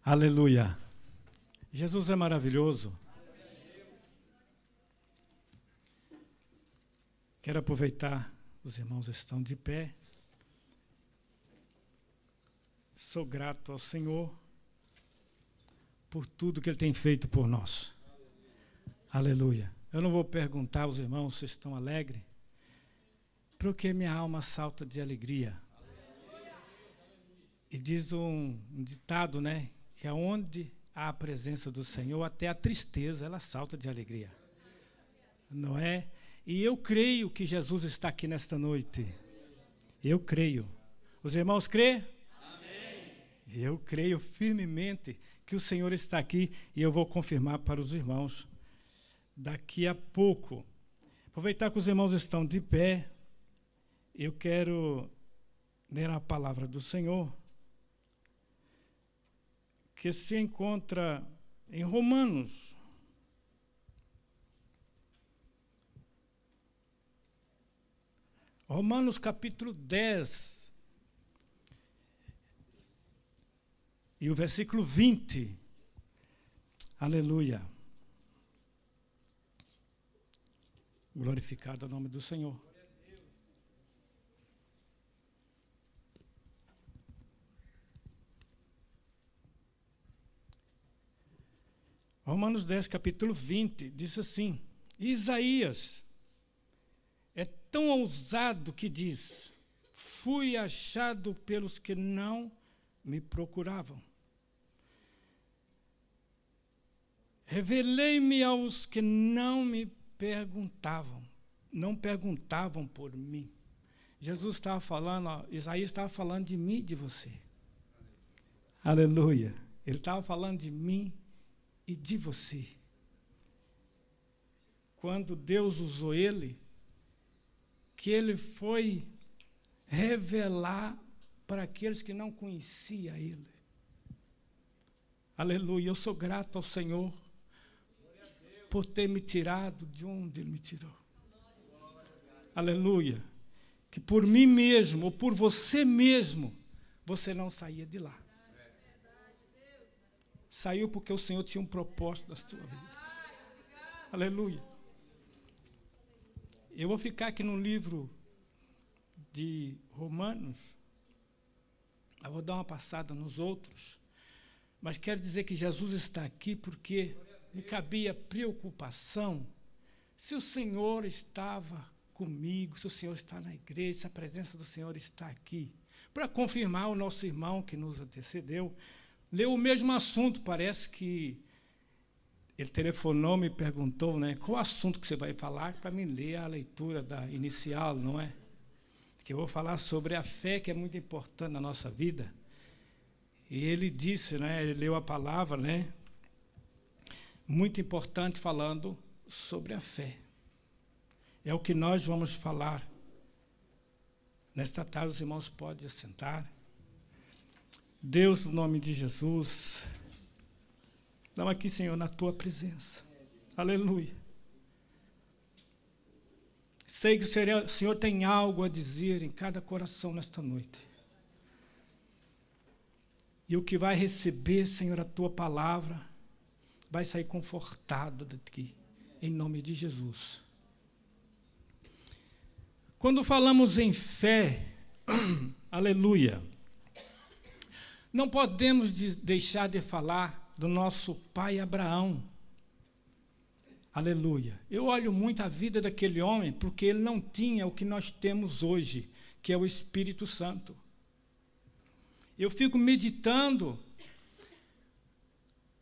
Aleluia. Jesus é maravilhoso. Quero aproveitar, os irmãos estão de pé. Sou grato ao Senhor por tudo que Ele tem feito por nós. Aleluia. Eu não vou perguntar aos irmãos se estão alegres, porque minha alma salta de alegria. E diz um ditado, né? Que aonde há a presença do Senhor, até a tristeza, ela salta de alegria. Não é? E eu creio que Jesus está aqui nesta noite. Eu creio. Os irmãos crêem? Amém. Eu creio firmemente que o Senhor está aqui e eu vou confirmar para os irmãos daqui a pouco. Aproveitar que os irmãos estão de pé, eu quero ler a palavra do Senhor, que se encontra em Romanos. Romanos capítulo 10. E o versículo 20. Aleluia. Glorificado é o nome do Senhor. Romanos 10, capítulo 20, diz assim: Isaías é tão ousado que diz: fui achado pelos que não me procuravam. Revelei-me aos que não me perguntavam, não perguntavam por mim. Jesus estava falando, Isaías estava falando de mim e de você. Aleluia. Ele estava falando de mim e de você. Quando Deus usou ele, que ele foi revelar para aqueles que não conheciam ele. Aleluia. Eu sou grato ao Senhor por ter me tirado de onde Ele me tirou. Aleluia. Que por mim mesmo, ou por você mesmo, você não saía de lá. Saiu porque o Senhor tinha um propósito na sua vida. Aleluia. Eu vou ficar aqui no livro de Romanos. Eu vou dar uma passada nos outros. Mas quero dizer que Jesus está aqui porque me cabia preocupação se o Senhor estava comigo, se o Senhor está na igreja, se a presença do Senhor está aqui. Para confirmar, o nosso irmão que nos antecedeu leu o mesmo assunto. Parece que ele telefonou, me perguntou, né, qual assunto que você vai falar, para mim ler a leitura da inicial, não é? Que eu vou falar sobre a fé, que é muito importante na nossa vida. E ele disse, né, ele leu a palavra, né, muito importante, falando sobre a fé. É o que nós vamos falar. Nesta tarde, os irmãos podem assentar. Deus, no nome de Jesus, estamos aqui, Senhor, na Tua presença. Aleluia. Sei que o Senhor tem algo a dizer em cada coração nesta noite. E o que vai receber, Senhor, a Tua palavra, vai sair confortado daqui, em nome de Jesus. Quando falamos em fé, aleluia, não podemos deixar de falar do nosso pai Abraão. Aleluia. Eu olho muito a vida daquele homem porque ele não tinha o que nós temos hoje, que é o Espírito Santo. Eu fico meditando,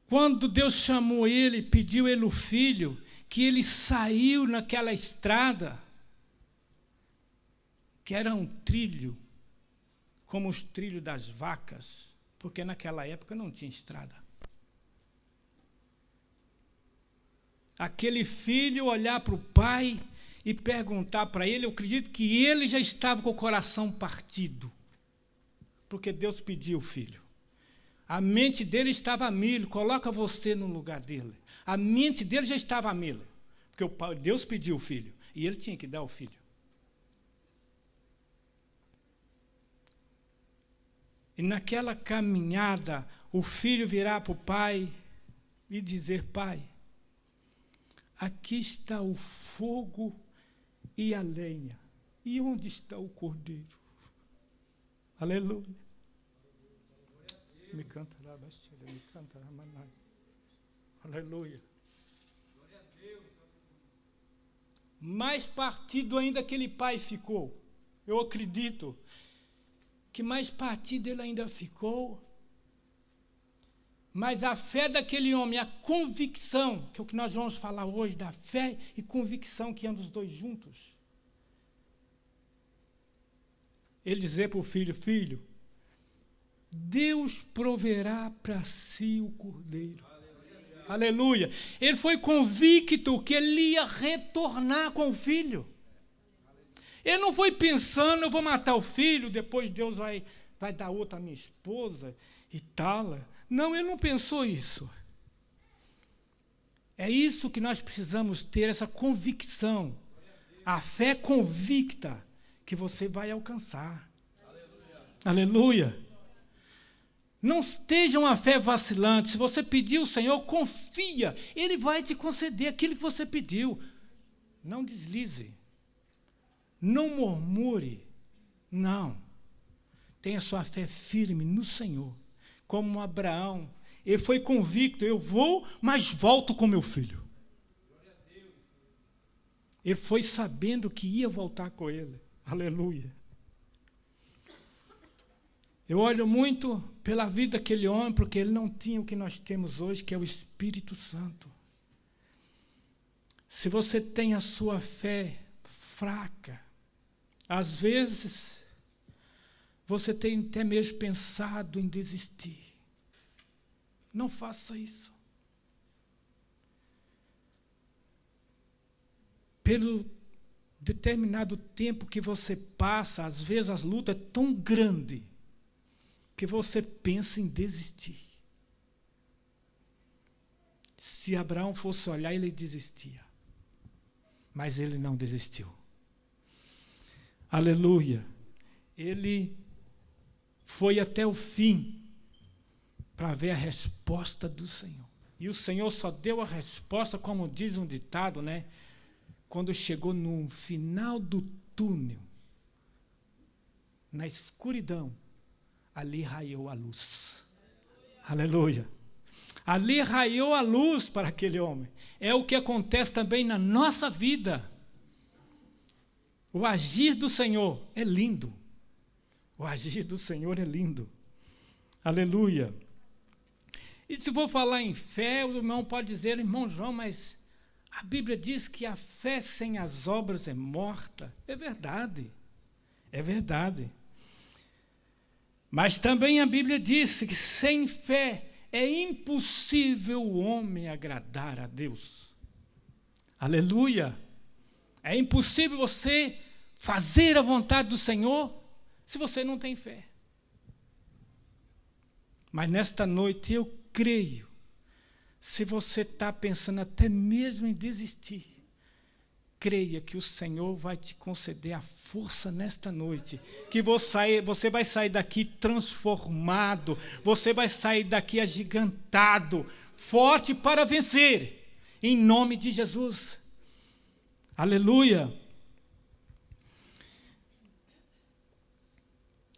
quando Deus chamou ele, pediu ele o filho, que ele saiu naquela estrada, que era um trilho, como os trilhos das vacas, porque naquela época não tinha estrada. Aquele filho olhar para o pai e perguntar para ele, eu acredito que ele já estava com o coração partido, porque Deus pediu o filho. A mente dele estava a mil, coloca você no lugar dele. A mente dele já estava a mil, porque Deus pediu o filho, e ele tinha que dar o filho. E naquela caminhada, o filho virar para o pai e dizer: pai, aqui está o fogo e a lenha, e onde está o cordeiro? Aleluia. Me cantará bastante, me cantará manai. Aleluia. Mais partido ainda aquele pai ficou. Eu acredito que mais partido ele ainda ficou. Mas a fé daquele homem, a convicção, que é o que nós vamos falar hoje, da fé e convicção que andam os dois juntos. Ele dizer para o filho: filho, Deus proverá para si o cordeiro. Aleluia. Ele foi convicto que ele ia retornar com o filho. Ele não foi pensando: eu vou matar o filho, depois Deus vai dar outra à minha esposa e tal. Não, ele não pensou isso. É isso que nós precisamos ter, essa convicção. A fé convicta que você vai alcançar. Aleluia. Não esteja uma fé vacilante. Se você pedir ao Senhor, confia. Ele vai te conceder aquilo que você pediu. Não deslize. Não murmure. Não. Tenha sua fé firme no Senhor. Como Abraão, ele foi convicto: eu vou, mas volto com meu filho. Ele foi sabendo que ia voltar com ele. Aleluia. Eu olho muito pela vida daquele homem, porque ele não tinha o que nós temos hoje, que é o Espírito Santo. Se você tem a sua fé fraca, às vezes você tem até mesmo pensado em desistir. Não faça isso. Pelo determinado tempo que você passa, às vezes as lutas são tão grandes que você pensa em desistir. Se Abraão fosse olhar, ele desistia. Mas ele não desistiu. Aleluia. Ele foi até o fim para ver a resposta do Senhor. E o Senhor só deu a resposta, como diz um ditado, né? Quando chegou no final do túnel, na escuridão, ali raiou a luz. Aleluia. Ali raiou a luz para aquele homem. É o que acontece também na nossa vida. O agir do Senhor é lindo. O agir do Senhor é lindo. Aleluia. E se for falar em fé, o irmão pode dizer: irmão João, mas a Bíblia diz que a fé sem as obras é morta. É verdade. É verdade. Mas também a Bíblia diz que sem fé é impossível o homem agradar a Deus. Aleluia. É impossível você fazer a vontade do Senhor se você não tem fé. Mas nesta noite eu creio, se você está pensando até mesmo em desistir, creia que o Senhor vai te conceder a força nesta noite, que você vai sair daqui transformado, você vai sair daqui agigantado, forte para vencer, em nome de Jesus. Aleluia.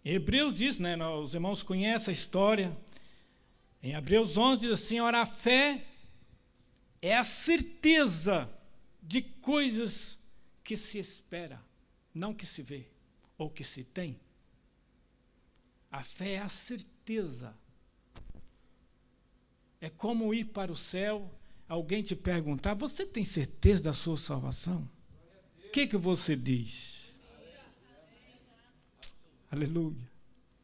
Hebreus diz, né, os irmãos conhecem a história. Em Hebreus 11 diz assim: ora, a fé é a certeza de coisas que se espera, não que se vê ou que se tem. A fé é a certeza. É como ir para o céu, alguém te perguntar: você tem certeza da sua salvação? O que você diz? Aleluia.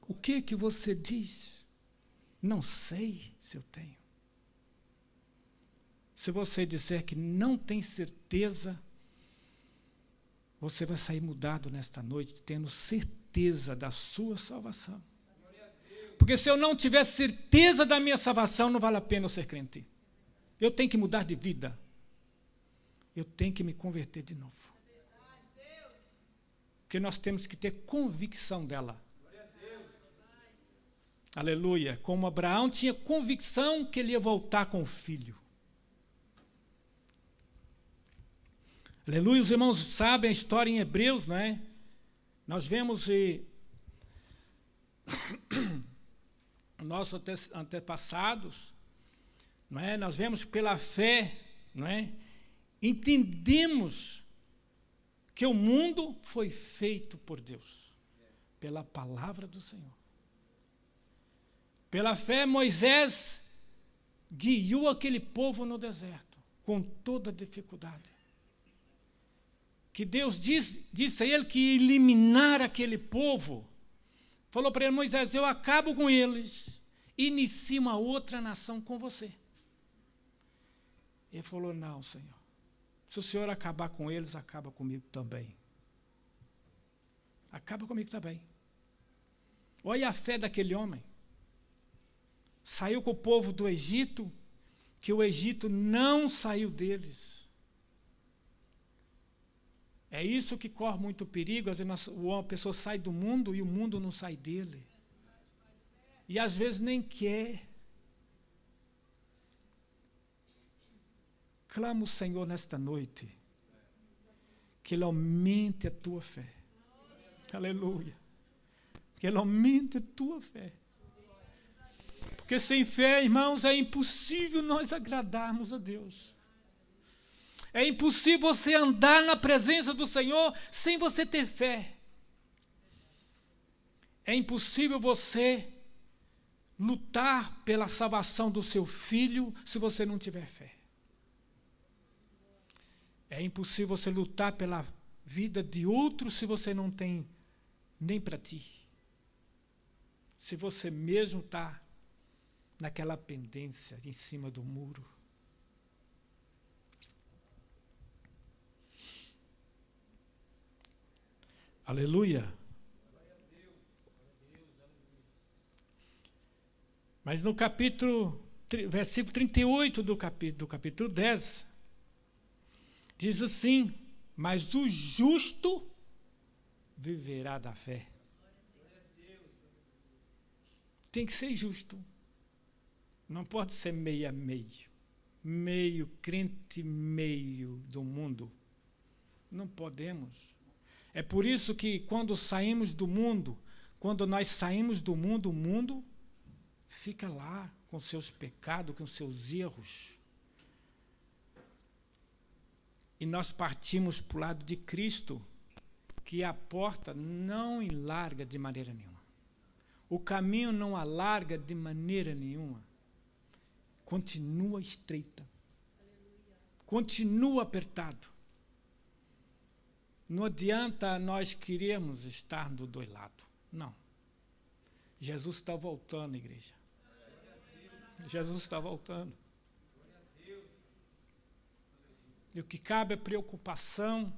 O que você diz? Não sei se eu tenho. Se você disser que não tem certeza, você vai sair mudado nesta noite, tendo certeza da sua salvação. Porque se eu não tiver certeza da minha salvação, não vale a pena eu ser crente. Eu tenho que mudar de vida. Eu tenho que me converter de novo. Porque nós temos que ter convicção dela. Aleluia. Como Abraão tinha convicção que ele ia voltar com o filho. Aleluia. Os irmãos sabem a história em Hebreus, não é? Nós vemos nossos antepassados, não é? Nós vemos pela fé, não é? Entendemos que o mundo foi feito por Deus, pela palavra do Senhor. Pela fé, Moisés guiou aquele povo no deserto, com toda dificuldade. Que Deus disse a ele que ia eliminar aquele povo. Falou para ele: Moisés, eu acabo com eles, inicio uma outra nação com você. Ele falou: não, Senhor, se o Senhor acabar com eles, acaba comigo também. Acaba comigo também. Olha a fé daquele homem. Saiu com o povo do Egito, que o Egito não saiu deles. É isso que corre muito perigo. Às vezes a pessoa sai do mundo e o mundo não sai dele. E às vezes nem quer. Clama o Senhor nesta noite, que Ele aumente a tua fé. Aleluia. Que Ele aumente a tua fé. Porque sem fé, irmãos, é impossível nós agradarmos a Deus. É impossível você andar na presença do Senhor sem você ter fé. É impossível você lutar pela salvação do seu filho se você não tiver fé. É impossível você lutar pela vida de outro se você não tem nem para ti. Se você mesmo está naquela pendência em cima do muro. Aleluia. Mas no versículo 38 do capítulo 10, diz assim: mas o justo viverá da fé. Tem que ser justo. Não pode ser meio a meio. Meio crente, meio do mundo. Não podemos. É por isso que quando saímos do mundo, quando nós saímos do mundo, o mundo fica lá com seus pecados, com seus erros. E nós partimos para o lado de Cristo, que a porta não alarga de maneira nenhuma. O caminho não alarga de maneira nenhuma. Continua estreita. Continua apertado. Não adianta nós queremos estar do dois lados. Não. Jesus está voltando, igreja. Jesus está voltando. E o que cabe é preocupação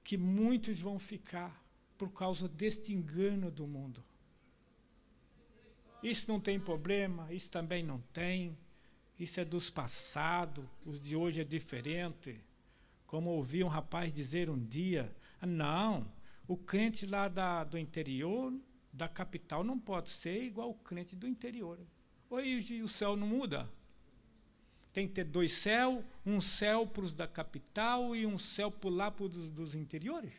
que muitos vão ficar por causa deste engano do mundo. Isso não tem problema, isso também não tem. Isso é dos passados, os de hoje é diferente. Como ouvi um rapaz dizer um dia: não, o crente lá do interior, da capital, não pode ser igual o crente do interior. Hoje o céu não muda. Tem que ter dois céus, um céu para os da capital e um céu para lá para os dos interiores?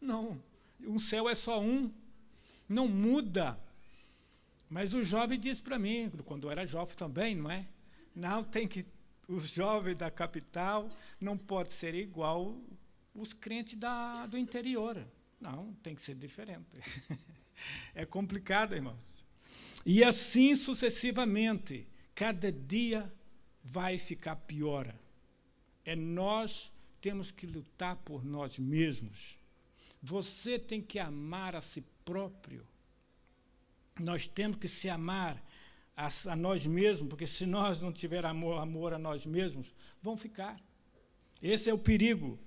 Não, um céu é só um, não muda. Mas o jovem disse para mim, quando eu era jovem também, não é? Não, tem que... Os jovens da capital não pode ser igual os crentes do interior. Não, tem que ser diferente. É complicado, irmãos. E assim sucessivamente, cada dia vai ficar pior. Nós temos que lutar por nós mesmos. Você tem que amar a si próprio. Nós temos que se amar a nós mesmos, porque se nós não tivermos amor a nós mesmos, vão ficar. Esse é o perigo.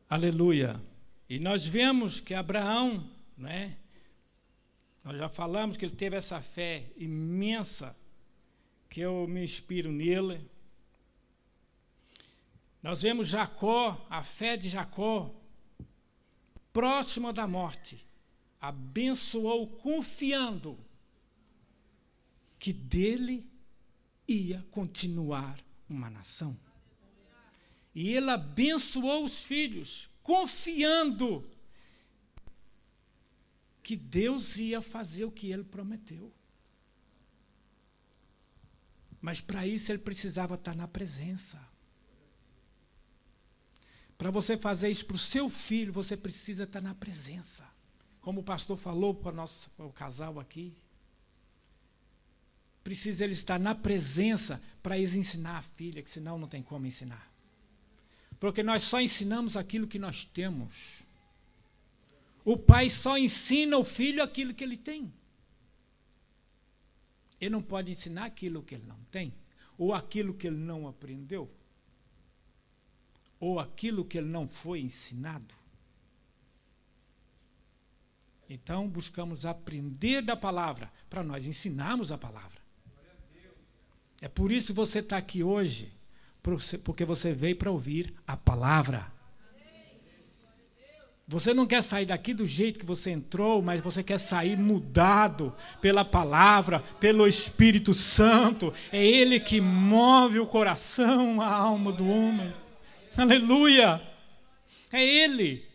Aleluia. E nós vemos que Abraão, né, nós já falamos que ele teve essa fé imensa, que eu me inspiro nele. Nós vemos Jacó, a fé de Jacó, próxima da morte, abençoou confiando que dele ia continuar uma nação. E ele abençoou os filhos, confiando que Deus ia fazer o que ele prometeu. Mas para isso ele precisava estar na presença. Para você fazer isso para o seu filho, você precisa estar na presença. Como o pastor falou para o casal aqui, precisa ele estar na presença para eles ensinar a filha, que senão não tem como ensinar. Porque nós só ensinamos aquilo que nós temos. O pai só ensina ao filho aquilo que ele tem. Ele não pode ensinar aquilo que ele não tem, ou aquilo que ele não aprendeu, ou aquilo que ele não foi ensinado. Então, buscamos aprender da palavra, para nós ensinarmos a palavra. É por isso que você está aqui hoje, porque você veio para ouvir a palavra. Você não quer sair daqui do jeito que você entrou, mas você quer sair mudado pela palavra, pelo Espírito Santo. É Ele que move o coração, a alma do homem. Aleluia! É Ele.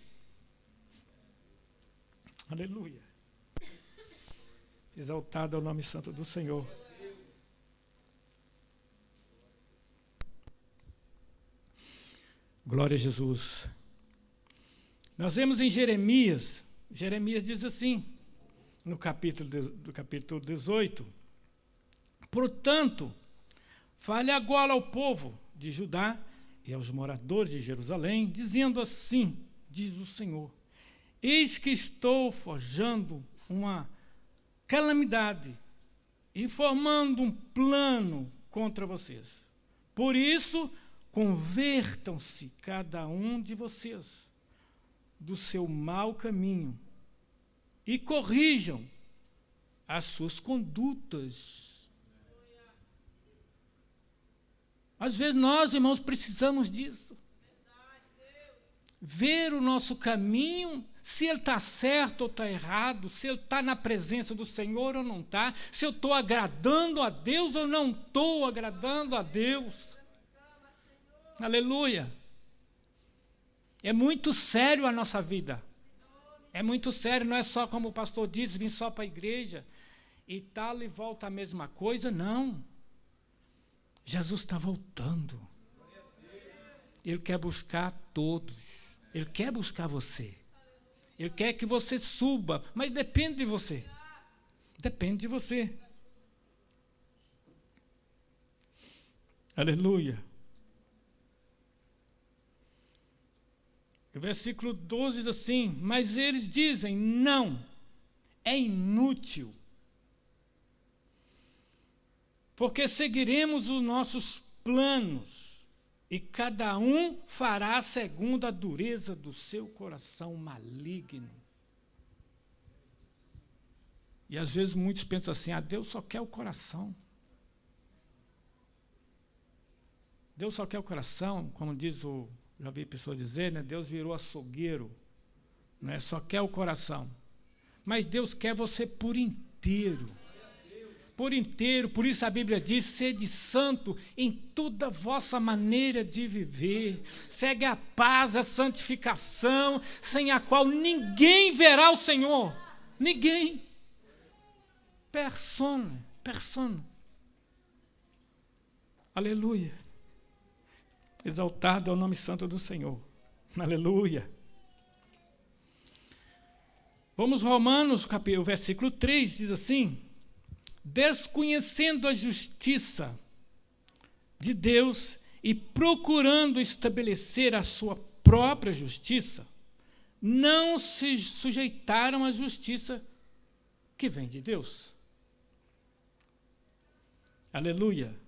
Aleluia. Exaltado é o nome santo do Senhor. Glória a Jesus. Nós vemos em Jeremias diz assim, no capítulo 18, portanto, fale agora ao povo de Judá e aos moradores de Jerusalém, dizendo assim, diz o Senhor, eis que estou forjando uma calamidade e formando um plano contra vocês. Por isso, convertam-se cada um de vocês do seu mau caminho e corrijam as suas condutas. Às vezes nós, irmãos, precisamos disso. Ver o nosso caminho, se ele está certo ou está errado, se ele está na presença do Senhor ou não está, se eu estou agradando a Deus ou não estou agradando a Deus. Aleluia. É muito sério a nossa vida. É muito sério, não é só como o pastor diz, vim só para a igreja e tal e volta a mesma coisa, não. Jesus está voltando. Ele quer buscar todos. Ele quer buscar você. Ele quer que você suba, mas depende de você. Depende de você. Aleluia. O versículo 12 diz assim, mas eles dizem, não, é inútil, porque seguiremos os nossos planos, e cada um fará segundo a dureza do seu coração maligno. E às vezes muitos pensam assim, Deus só quer o coração. Deus só quer o coração, como diz já vi pessoas dizer, né? Deus virou açougueiro, né? Só quer o coração. Mas Deus quer você por inteiro. Por inteiro, por isso a Bíblia diz, sede santo em toda a vossa maneira de viver. Segue a paz, a santificação, sem a qual ninguém verá o Senhor. Ninguém. Persona. Aleluia. Exaltado é o nome santo do Senhor. Aleluia. Vamos Romanos, o versículo 3, diz assim, desconhecendo a justiça de Deus e procurando estabelecer a sua própria justiça, não se sujeitaram à justiça que vem de Deus. Aleluia.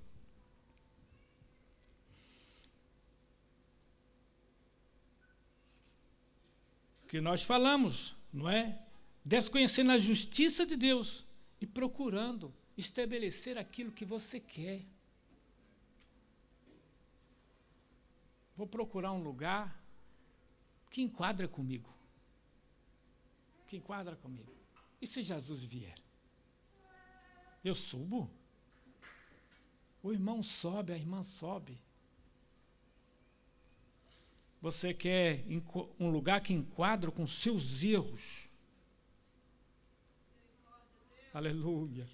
Que nós falamos, não é? Desconhecendo a justiça de Deus e procurando estabelecer aquilo que você quer. Vou procurar um lugar que enquadra comigo. que enquadra comigo. E se Jesus vier? Eu subo? O irmão sobe, a irmã sobe. Você quer um lugar que enquadra com seus erros? Aleluia.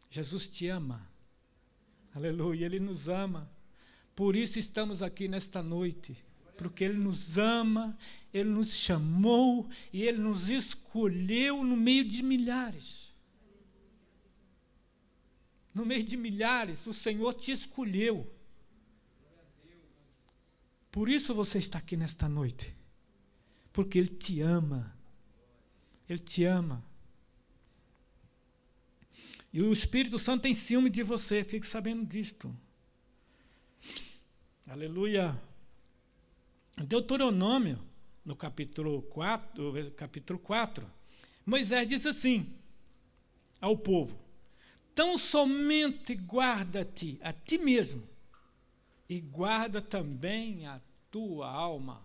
Jesus te ama. Aleluia, Ele nos ama. Por isso estamos aqui nesta noite. Porque Ele nos ama, Ele nos chamou e Ele nos escolheu no meio de milhares. No meio de milhares, o Senhor te escolheu. Por isso você está aqui nesta noite. Porque Ele te ama. Ele te ama. E o Espírito Santo tem ciúme de você, fique sabendo disto. Aleluia. Deuteronômio, no capítulo 4, Moisés diz assim ao povo: tão somente guarda-te a ti mesmo, e guarda também a tua alma.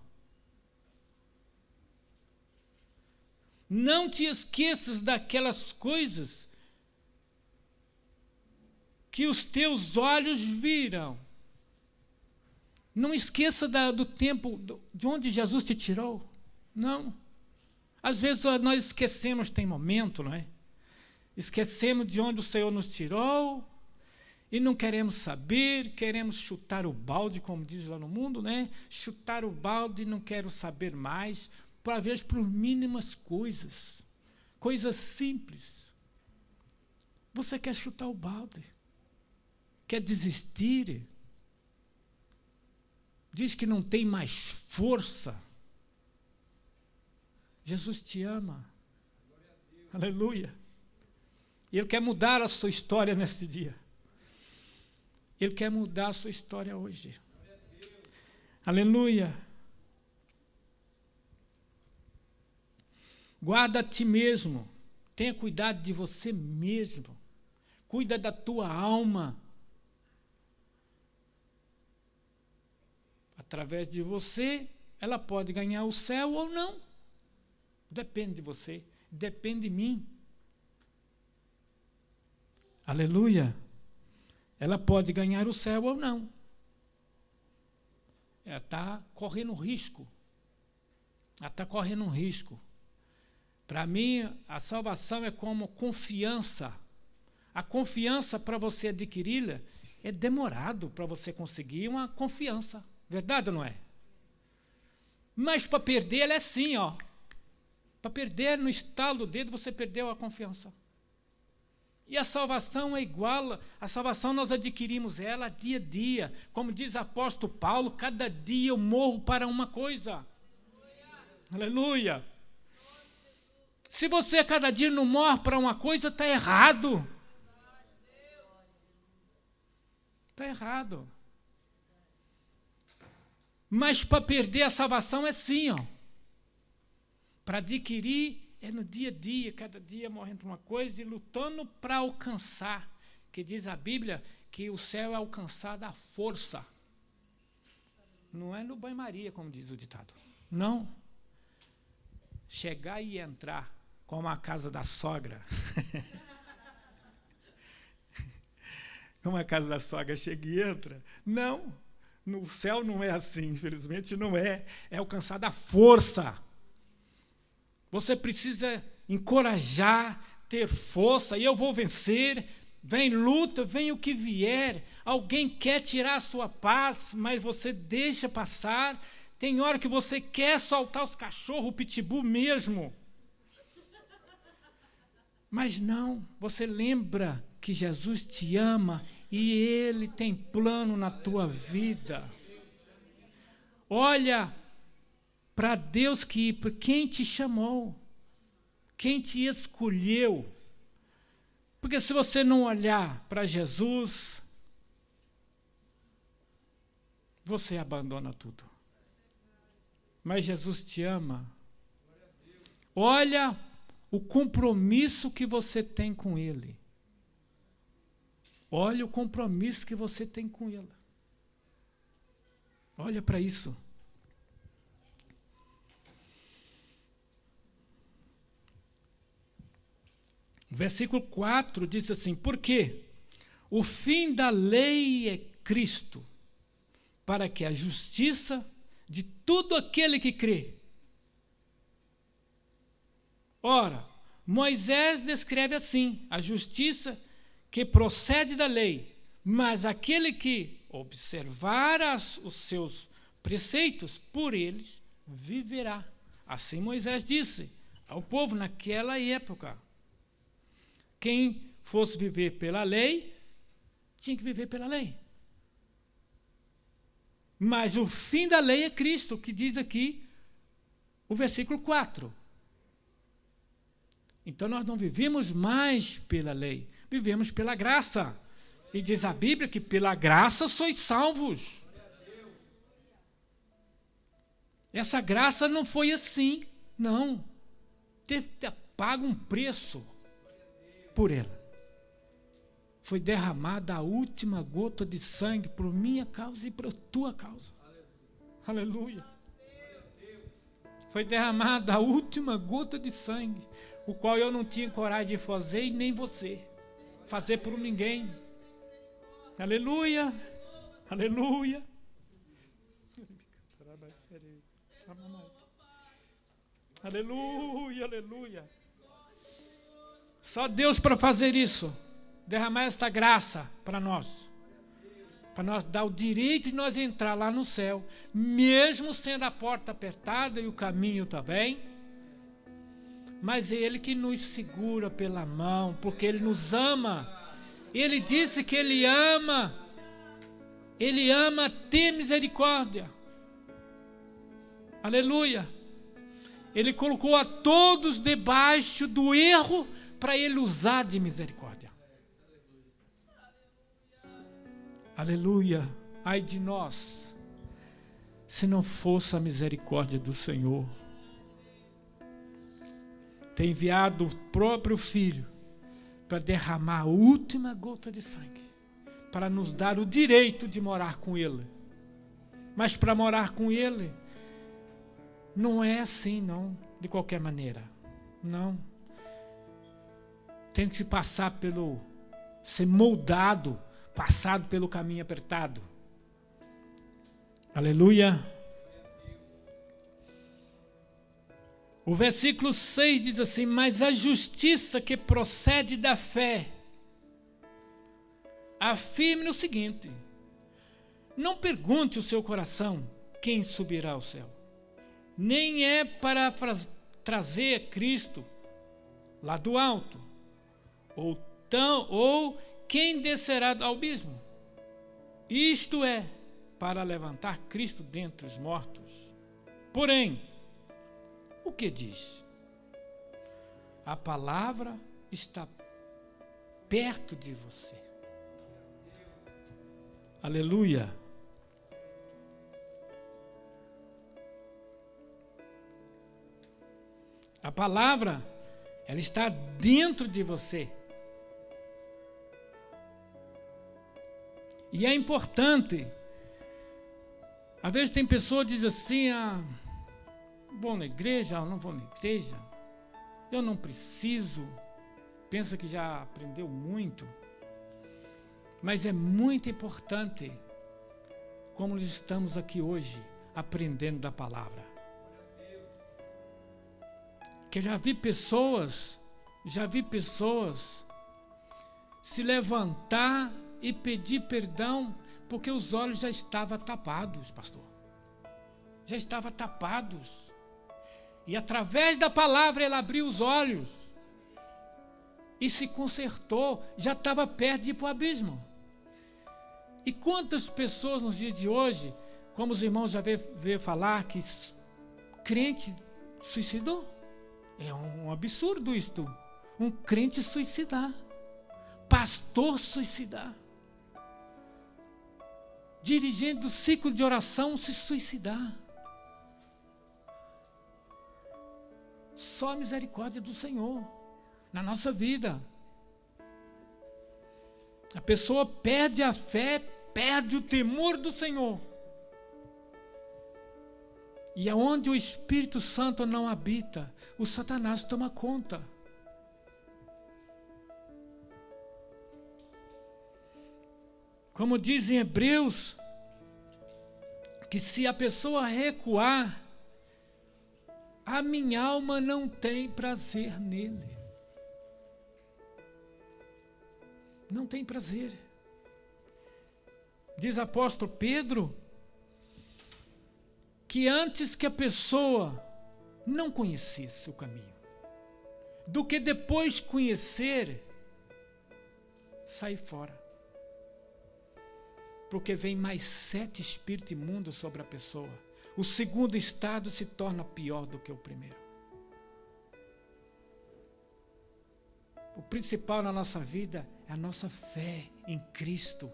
Não te esqueças daquelas coisas que os teus olhos viram. Não esqueça do tempo, de onde Jesus te tirou. Não. Às vezes nós esquecemos, tem momento, não é? Esquecemos de onde o Senhor nos tirou e não queremos saber, queremos chutar o balde, como diz lá no mundo, né? Chutar o balde e não quero saber mais, para ver por mínimas coisas, coisas simples. Você quer chutar o balde, quer desistir, diz que não tem mais força. Jesus te ama. Aleluia. E Ele quer mudar a sua história nesse dia. Ele quer mudar a sua história hoje. Aleluia. Guarda a ti mesmo. Tenha cuidado de você mesmo. Cuida da tua alma. Através de você, ela pode ganhar o céu ou não. Depende de você, depende de mim. Aleluia. Ela pode ganhar o céu ou não. Ela está correndo risco. Ela está correndo um risco. Para mim, a salvação é como confiança. A confiança, para você adquiri-la, é demorado para você conseguir uma confiança. Verdade ou não é? Mas para perder, ela é assim, ó. Para perder no estalo do dedo, você perdeu a confiança. E a salvação é igual. A salvação nós adquirimos ela dia a dia. Como diz o apóstolo Paulo, cada dia eu morro para uma coisa. Aleluia. Se você cada dia não morre para uma coisa, está errado. Está errado. Mas para perder a salvação é assim, ó. Para adquirir é no dia a dia, cada dia morrendo por uma coisa e lutando para alcançar. Que diz a Bíblia que o céu é alcançado à força. Não é no banho-maria, como diz o ditado. Não. Chegar e entrar, como a casa da sogra. Como a casa da sogra chega e entra. Não. No céu não é assim, infelizmente não é. É alcançada a força. Você precisa encorajar, ter força, e eu vou vencer. Vem luta, vem o que vier. Alguém quer tirar a sua paz, mas você deixa passar. Tem hora que você quer soltar os cachorros, o pitbull mesmo. Mas não, você lembra que Jesus te ama e Ele tem plano na tua vida. Olha para Deus, quem te chamou, quem te escolheu. Porque se você não olhar para Jesus, você abandona tudo. Mas Jesus te ama. Olha o compromisso que você tem com Ele. Olha o compromisso que você tem com Ele. Olha para isso. Versículo 4 diz assim: porque o fim da lei é Cristo, para que a justiça de todo aquele que crê. Ora, Moisés descreve assim a justiça que procede da lei, mas aquele que observar os seus preceitos, por eles viverá. Assim Moisés disse ao povo naquela época. Quem fosse viver pela lei, tinha que viver pela lei. Mas o fim da lei é Cristo, que diz aqui o versículo 4. Então nós não vivemos mais pela lei, vivemos pela graça. E diz a Bíblia que pela graça sois salvos. Essa graça não foi assim, não. Teve que ter pago um preço por ela. Foi derramada a última gota de sangue por minha causa e por tua causa. Aleluia. Foi derramada a última gota de sangue, o qual eu não tinha coragem de fazer e nem você. Fazer por ninguém. Aleluia. Aleluia. Aleluia, aleluia. Só Deus para fazer isso, derramar esta graça para nós dar o direito de nós entrar lá no céu, mesmo sendo a porta apertada e o caminho também, mas é Ele que nos segura pela mão, porque Ele nos ama. Ele disse que Ele ama ter misericórdia. Aleluia. Ele colocou a todos debaixo do erro para Ele usar de misericórdia. Aleluia. Ai de nós, se não fosse a misericórdia do Senhor. Tem enviado o próprio Filho para derramar a última gota de sangue, para nos dar o direito de morar com Ele. Mas para morar com Ele, não é assim, não, de qualquer maneira. Não. Tem que passar ser moldado, passado pelo caminho apertado. Aleluia. O versículo 6 diz assim: mas a justiça que procede da fé, afirme no seguinte: não pergunte o seu coração quem subirá ao céu, nem é para trazer Cristo lá do alto, ou quem descerá ao abismo. Isto é, para levantar Cristo dentre os mortos. Porém, o que diz? A palavra está perto de você. Aleluia. A palavra, ela está dentro de você. E é importante. Às vezes tem pessoa que diz assim: vou na igreja, não vou na igreja, eu não preciso, pensa que já aprendeu muito. Mas é muito importante como nós estamos aqui hoje, aprendendo da palavra. Que eu já vi pessoas se levantar e pedir perdão, porque os olhos já estavam tapados, pastor. Já estavam tapados. E através da palavra ele abriu os olhos e se consertou, já estava perto de ir para o abismo. E quantas pessoas nos dias de hoje, como os irmãos já veio falar, que crente suicidou? É um absurdo isto. Um crente suicidar. Pastor suicidar. Dirigente do ciclo de oração se suicidar. Só a misericórdia do Senhor na nossa vida. A pessoa perde a fé, perde o temor do Senhor. E aonde o Espírito Santo não habita, o Satanás toma conta. Como diz em Hebreus, que se a pessoa recuar, a minha alma não tem prazer nele. Não tem prazer. Diz o apóstolo Pedro, que antes que a pessoa não conhecesse o caminho, do que depois conhecer, sai fora. Porque vem mais 7 espíritos imundos sobre a pessoa. O segundo estado se torna pior do que o primeiro. O principal na nossa vida é a nossa fé em Cristo,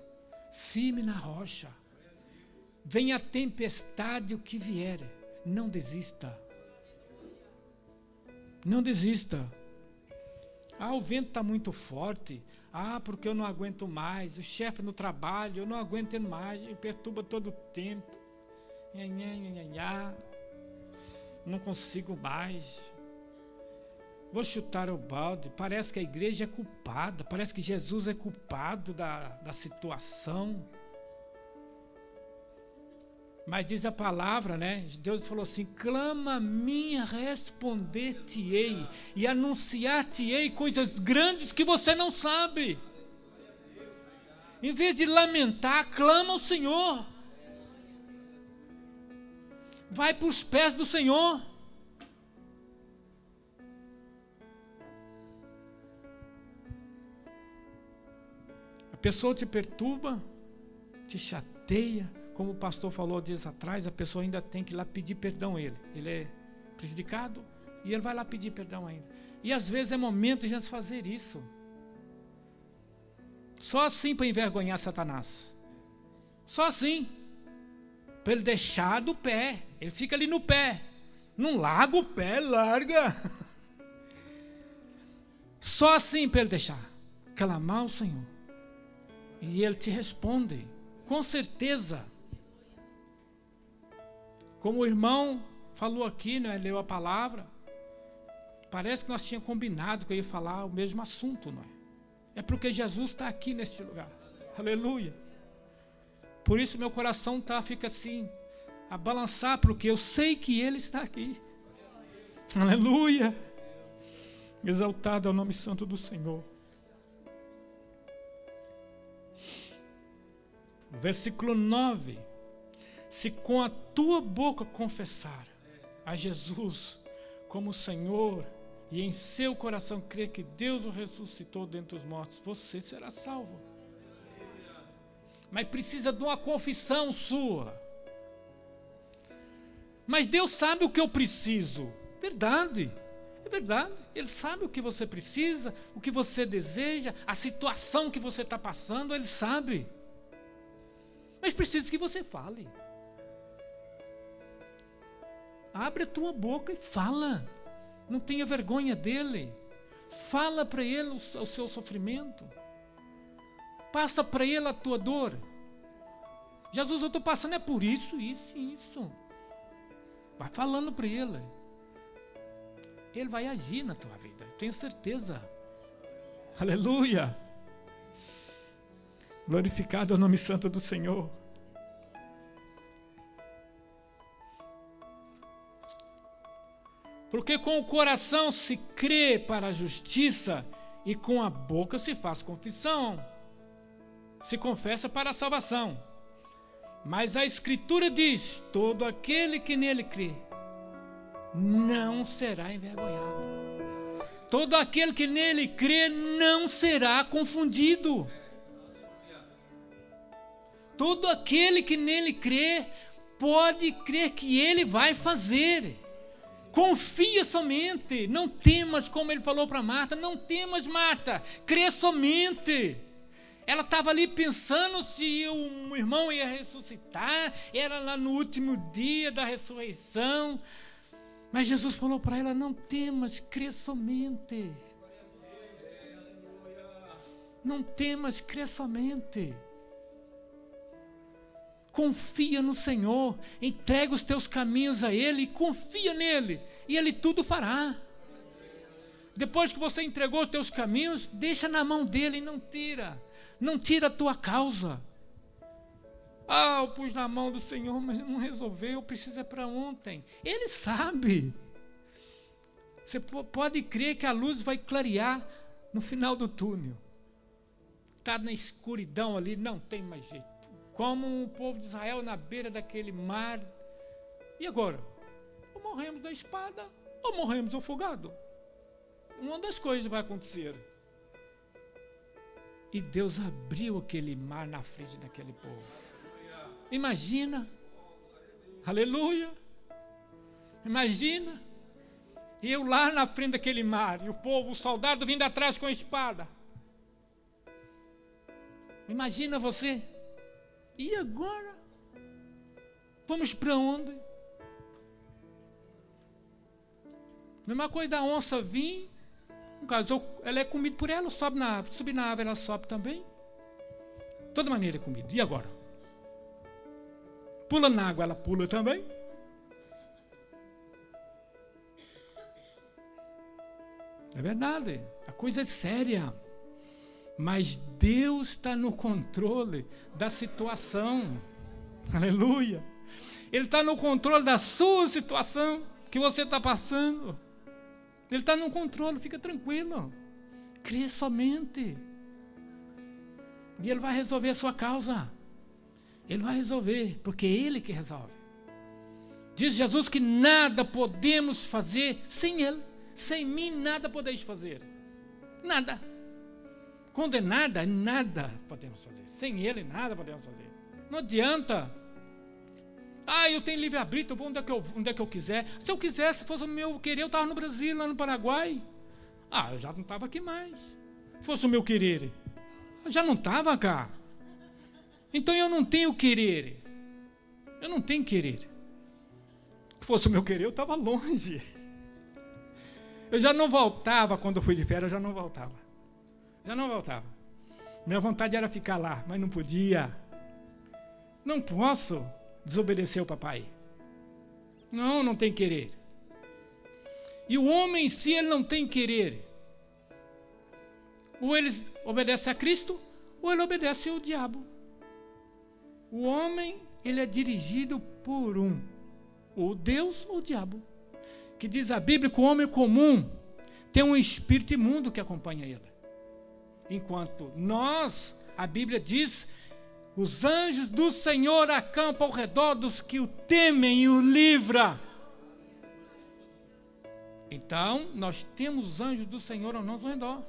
firme na rocha. Venha a tempestade, o que vier, não desista. Não desista. O vento está muito forte. Porque eu não aguento mais. O chefe no trabalho, eu não aguento mais. Me perturba todo o tempo. Não consigo mais. Vou chutar o balde. Parece que a igreja é culpada. Parece que Jesus é culpado da situação. Mas diz a palavra, né? Deus falou assim: clama a mim, responder-te-ei e anunciar-te-ei coisas grandes que você não sabe. Em vez de lamentar, clama ao Senhor. Vai para os pés do Senhor. A pessoa te perturba, te chateia. Como o pastor falou dias atrás, a pessoa ainda tem que ir lá pedir perdão a ele. Ele é prejudicado e ele vai lá pedir perdão ainda. E às vezes é momento de a gente fazer isso. Só assim para envergonhar Satanás. Só assim. Para ele deixar do pé. Ele fica ali no pé. Não larga o pé, larga. Só assim para ele deixar. Clamar ao Senhor. E ele te responde. Com certeza. Como o irmão falou aqui, né, leu a palavra, parece que nós tínhamos combinado que eu ia falar o mesmo assunto, não é? É porque Jesus está aqui neste lugar. Aleluia. Por isso meu coração fica assim, a balançar, porque eu sei que Ele está aqui. Aleluia. Exaltado é o nome santo do Senhor. Versículo 9. Se com a tua boca confessar a Jesus como Senhor e em seu coração crer que Deus o ressuscitou dentre os mortos, você será salvo. Mas precisa de uma confissão sua. Mas Deus sabe o que eu preciso. Verdade. É verdade. Ele sabe o que você precisa, o que você deseja, a situação que você está passando, Ele sabe. Mas precisa que você fale. Abre a tua boca e fala. Não tenha vergonha dele. Fala para ele o seu sofrimento. Passa para ele a tua dor. Jesus, eu estou passando por isso, isso e isso. Vai falando para ele. Ele vai agir na tua vida. Tenho certeza. Aleluia. Glorificado é o nome santo do Senhor. Porque com o coração se crê para a justiça e com a boca se faz confissão. Se confessa para a salvação. Mas a Escritura diz: todo aquele que nele crê não será envergonhado. Todo aquele que nele crê não será confundido. Todo aquele que nele crê pode crer que ele vai fazer. Confia somente, não temas, como ele falou para Marta, não temas, Marta, crê somente. Ela estava ali pensando se o irmão ia ressuscitar, era lá no último dia da ressurreição, mas Jesus falou para ela: não temas, crê somente. Não temas, crê somente. Confia no Senhor, entrega os teus caminhos a Ele e confia nele, e Ele tudo fará. Depois que você entregou os teus caminhos, deixa na mão dele e não tira a tua causa. Eu pus na mão do Senhor, mas não resolveu, precisa para ontem. Ele sabe. Você pode crer que a luz vai clarear no final do túnel. Está na escuridão ali, não tem mais jeito. Como o povo de Israel na beira daquele mar. E agora? Ou morremos da espada, ou morremos afogados. Uma das coisas vai acontecer. E Deus abriu aquele mar na frente daquele povo. Imagina. Aleluia. Imagina. Eu lá na frente daquele mar, e o povo, o soldado vindo atrás com a espada. Imagina você. E agora? Vamos para onde? Mesma coisa da onça vir. No caso, ela é comida por ela, subir na árvore, ela sobe também. De toda maneira é comida. E agora? Pula na água, ela pula também. É verdade, a coisa é séria. Mas Deus está no controle da situação. Aleluia. Ele está no controle da sua situação que você está passando. Ele está no controle, fica tranquilo. Crê somente. E Ele vai resolver a sua causa. Ele vai resolver, porque é Ele que resolve. Diz Jesus que nada podemos fazer sem Ele. Sem mim nada podeis fazer. Nada. Condenada, nada podemos fazer. Sem Ele nada podemos fazer. Não adianta. Eu tenho livre-arbítrio, eu vou onde é que eu quiser. Se eu quisesse, se fosse o meu querer, eu estava no Brasil, lá no Paraguai. Eu já não estava aqui mais. Se fosse o meu querer, eu já não estava cá. Então eu não tenho querer. Eu não tenho querer. Se fosse o meu querer, eu estava longe. Eu já não voltava quando eu fui de férias, eu já não voltava. Já não voltava. Minha vontade era ficar lá, mas não podia. Não posso desobedecer o papai. Não tem querer. E o homem, se ele não tem querer, ou ele obedece a Cristo, ou ele obedece ao diabo. O homem, ele é dirigido por ou Deus ou o diabo. Que diz a Bíblia que o homem comum tem um espírito imundo que acompanha ele. Enquanto nós, a Bíblia diz, os anjos do Senhor acampam ao redor dos que o temem e o livra. Então, nós temos os anjos do Senhor ao nosso redor.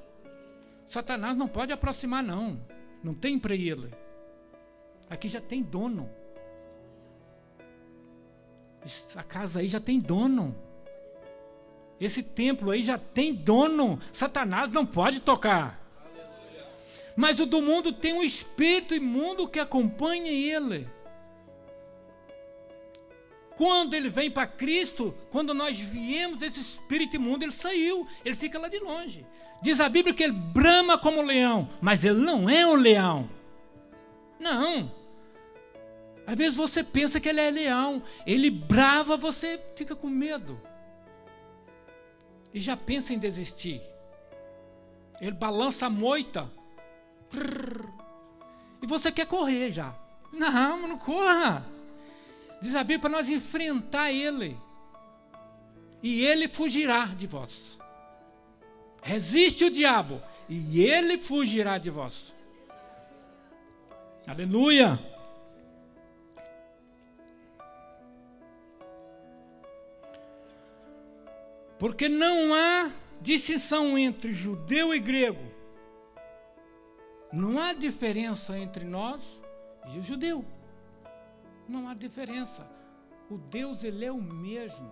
Satanás não pode aproximar, não. Não tem para ele. Aqui já tem dono. Essa casa aí já tem dono. Esse templo aí já tem dono. Satanás não pode tocar. Mas o do mundo tem um espírito imundo que acompanha ele. Quando ele vem para Cristo, quando nós viemos, esse espírito imundo, ele saiu. Ele fica lá de longe. Diz a Bíblia que ele brama como leão, mas ele não é um leão. Não. Às vezes você pensa que ele é leão. Ele brava, você fica com medo. E já pensa em desistir. Ele balança a moita. E você quer correr já. Não corra. Diz a Bíblia para nós enfrentar ele. E ele fugirá de vós. Resiste o diabo. E ele fugirá de vós. Aleluia. Porque não há distinção entre judeu e grego. Não há diferença entre nós e o judeu. Não há diferença. O Deus, ele é o mesmo.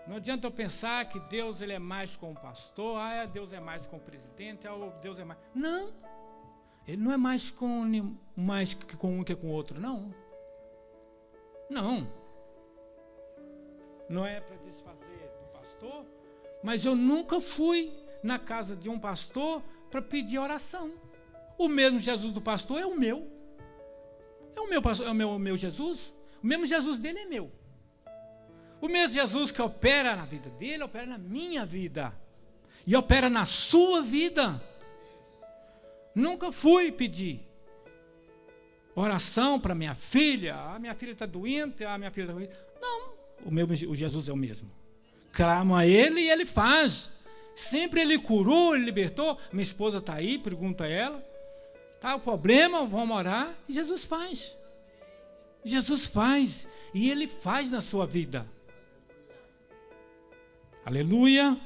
Não adianta eu pensar que Deus ele é mais com o pastor, Deus é mais com o presidente, Deus é mais... Não. Ele não é mais com um que com o outro, não. Não. Não é para desfazer do pastor, mas eu nunca fui na casa de um pastor para pedir oração. O mesmo Jesus do pastor é o meu. É o meu pastor, é o meu Jesus. O mesmo Jesus dele é meu. O mesmo Jesus que opera na vida dele, opera na minha vida. E opera na sua vida. Nunca fui pedir oração para minha filha. Minha filha está doente, minha filha está doente. Não, o Jesus é o mesmo. Clamo a Ele e Ele faz. Sempre Ele curou, Ele libertou. Minha esposa está aí, pergunta a ela. Tá o problema, vamos orar. E Jesus faz. Jesus faz. E Ele faz na sua vida. Aleluia.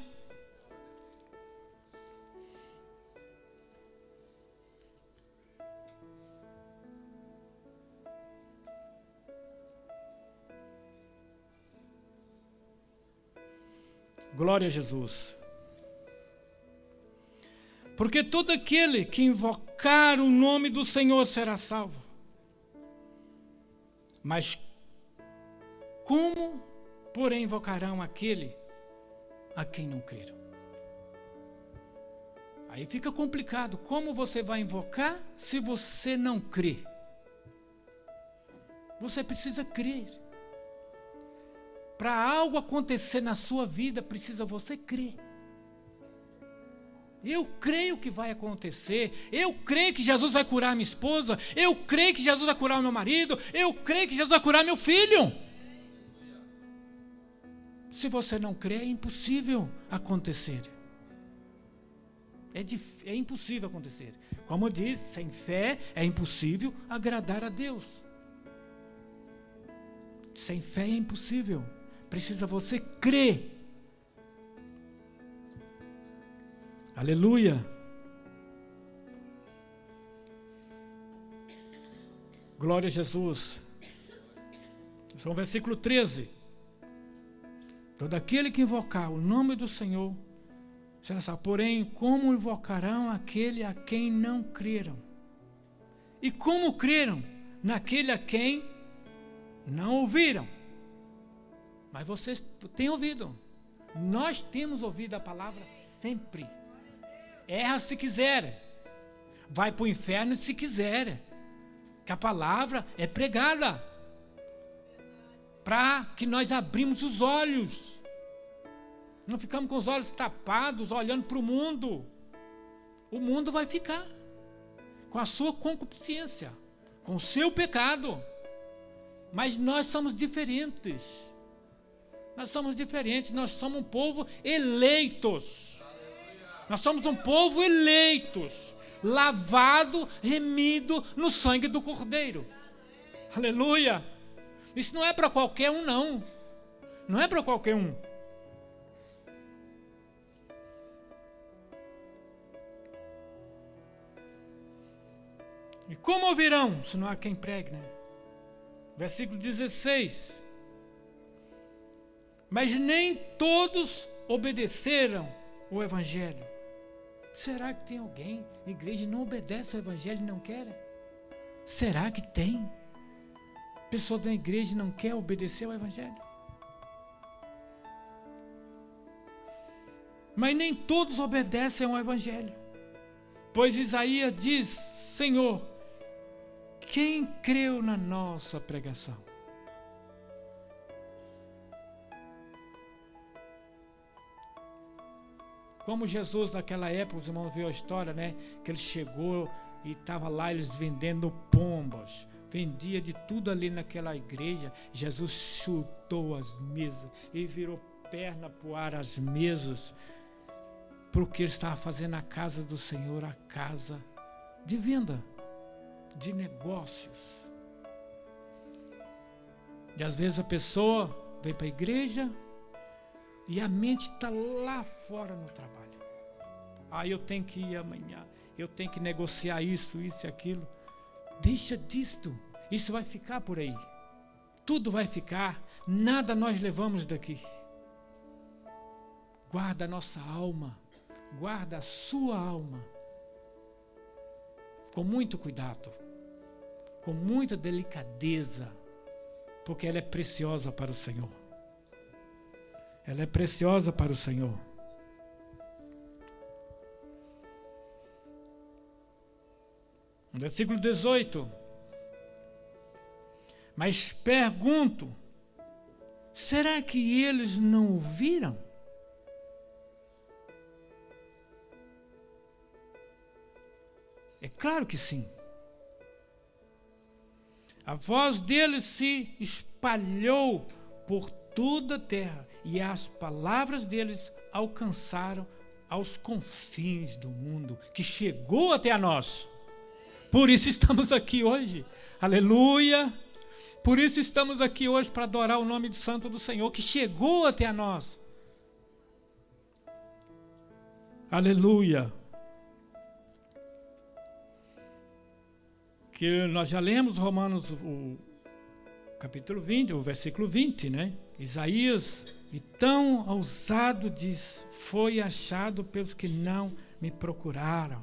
Glória a Jesus. Porque todo aquele que invocar o nome do Senhor será salvo. Mas como, porém, invocarão aquele a quem não creram? Aí fica complicado. Como você vai invocar se você não crê? Você precisa crer. Para algo acontecer na sua vida, precisa você crer. Eu creio que vai acontecer. Eu creio que Jesus vai curar minha esposa. Eu creio que Jesus vai curar o meu marido. Eu creio que Jesus vai curar meu filho. Se você não crê, é impossível acontecer. É impossível acontecer. Como eu disse, sem fé é impossível agradar a Deus. Sem fé é impossível. Precisa você crer. Aleluia. Glória a Jesus. Esse é o versículo 13. Todo aquele que invocar o nome do Senhor será salvo. Porém, como invocarão aquele a quem não creram? E como creram naquele a quem não ouviram? Mas vocês têm ouvido. Nós temos ouvido a palavra sempre. Erra se quiser. Vai para o inferno se quiser. Que a palavra é pregada. Para que nós abrimos os olhos. Não ficamos com os olhos tapados, olhando para o mundo. O mundo vai ficar. Com a sua concupiscência. Com o seu pecado. Mas nós somos diferentes. Nós somos diferentes, nós somos um povo eleitos. Nós somos um povo eleitos, lavado, remido no sangue do Cordeiro. Aleluia! Isso não é para qualquer um, não. Não é para qualquer um. E como ouvirão, se não há quem pregue, né? Versículo 16. Mas nem todos obedeceram o Evangelho. Será que tem alguém, igreja, que não obedece ao Evangelho e não quer? Será que tem? Pessoa da igreja não quer obedecer ao Evangelho? Mas nem todos obedecem ao Evangelho. Pois Isaías diz: Senhor, quem creu na nossa pregação? Como Jesus naquela época, os irmãos viram a história, né? Que ele chegou e estava lá eles vendendo pombas. Vendia de tudo ali naquela igreja. Jesus chutou as mesas e virou perna para o ar as mesas. Porque ele estava fazendo a casa do Senhor a casa de venda, de negócios. E às vezes a pessoa vem para a igreja e a mente está lá fora no trabalho. Eu tenho que ir amanhã, eu tenho que negociar isso e aquilo. Deixa disto, isso vai ficar por aí. Tudo vai ficar, nada nós levamos daqui. Guarda a nossa alma, guarda a sua alma. Com muito cuidado, com muita delicadeza, porque ela é preciosa para o Senhor. Ela é preciosa para o Senhor. Versículo 18. Mas pergunto, será que eles não ouviram? É claro que sim. A voz deles se espalhou por toda a terra e as palavras deles alcançaram aos confins do mundo, que chegou até nós. Por isso estamos aqui hoje. Aleluia! Por isso estamos aqui hoje para adorar o nome do Santo do Senhor, que chegou até nós. Aleluia! Que nós já lemos Romanos, o capítulo 20, o versículo 20, né? Isaías, e tão ousado diz, foi achado pelos que não me procuravam.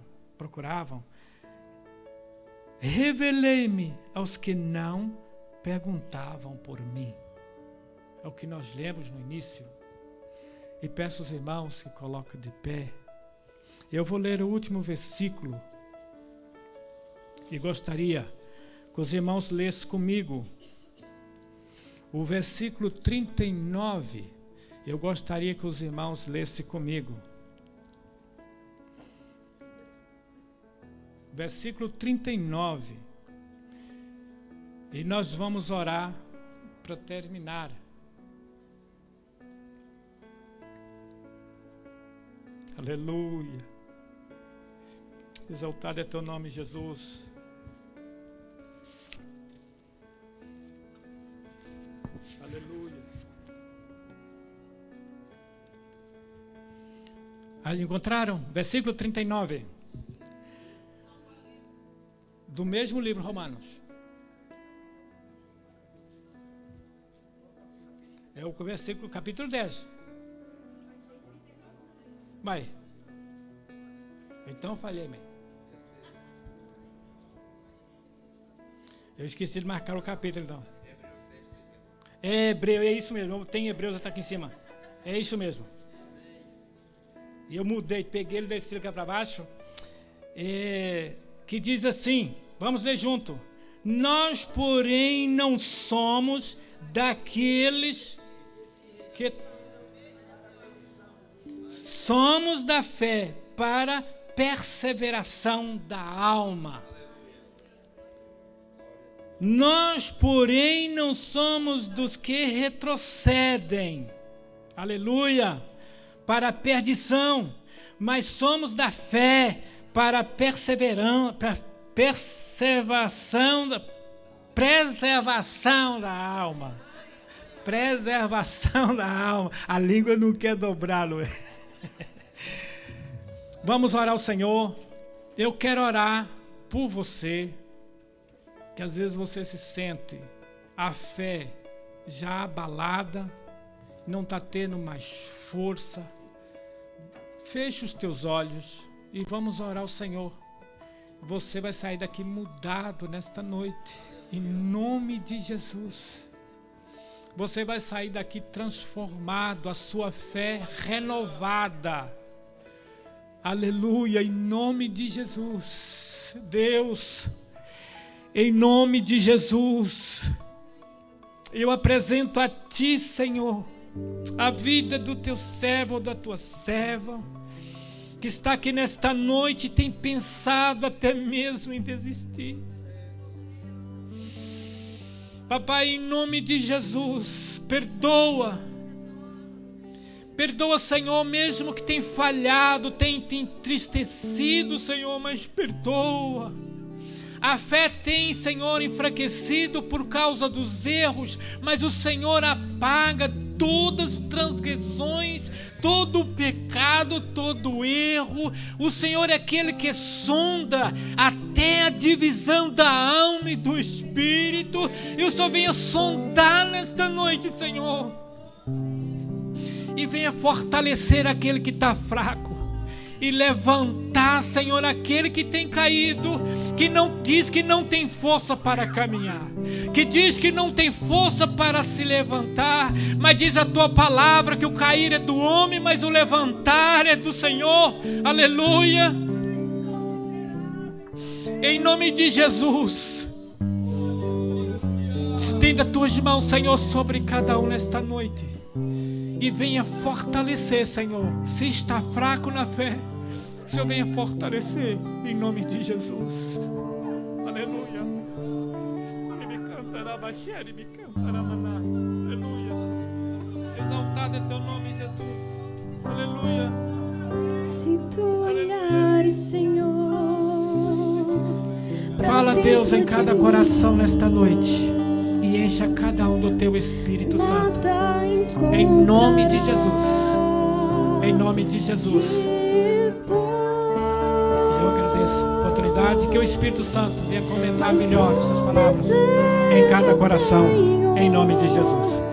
Revelei-me aos que não perguntavam por mim. É o que nós lemos no início. E peço aos irmãos que coloquem de pé. Eu vou ler o último versículo. E gostaria que os irmãos lessem comigo o versículo 39. Eu gostaria que os irmãos lessem comigo. Versículo 39. E nós vamos orar para terminar. Aleluia. Exaltado é teu nome, Jesus. Aleluia. Aí encontraram? Versículo 39. Do mesmo livro, Romanos. É o versículo, capítulo 10. Vai. Então falhei, mãe. Eu esqueci de marcar o capítulo, então. É Hebreu, é isso mesmo. Tem Hebreus até aqui em cima. É isso mesmo. E eu mudei, peguei ele desse cá para baixo. Que diz assim, vamos ler junto. Nós, porém, não somos daqueles que somos da fé para perseveração da alma. Nós, porém, não somos dos que retrocedem, aleluia, para a perdição, mas somos da fé para a preservação da alma. Preservação da alma. A língua não quer dobrar, Lu. Vamos orar ao Senhor. Eu quero orar por você, que às vezes você se sente a fé já abalada, não está tendo mais força. Feche os teus olhos e vamos orar ao Senhor. Você vai sair daqui mudado nesta noite, em nome de Jesus. Você vai sair daqui transformado, a sua fé renovada. Aleluia, em nome de Jesus. Deus, em nome de Jesus, eu apresento a Ti, Senhor, a vida do Teu servo ou da Tua serva, que está aqui nesta noite e tem pensado até mesmo em desistir. Papai, em nome de Jesus, perdoa, Senhor, mesmo que tenha falhado, tenha te entristecido, Senhor, mas perdoa. A fé tem, Senhor, enfraquecido por causa dos erros, mas o Senhor apaga todas as transgressões, todo o pecado, todo o erro. O Senhor é aquele que sonda até a divisão da alma e do espírito. E o Senhor venha sondar nesta noite, Senhor, e venha fortalecer aquele que está fraco, e levantar, Senhor, aquele que tem caído, que não diz que não tem força para caminhar, que diz que não tem força para se levantar, mas diz a Tua palavra que o cair é do homem, mas o levantar é do Senhor. Aleluia. Em nome de Jesus, estenda as Tuas mãos, Senhor, sobre cada um nesta noite, e venha fortalecer, Senhor. Se está fraco na fé, o Senhor venha fortalecer, em nome de Jesus. Aleluia. Aleluia. Exaltado é teu nome, Jesus. Aleluia. Se tu olhares, Senhor. Fala, Deus, em cada coração nesta noite. E encha cada um do teu Espírito Santo. Em nome de Jesus. Em nome de Jesus. Eu agradeço a oportunidade que o Espírito Santo venha comentar melhor essas palavras em cada coração. Em nome de Jesus.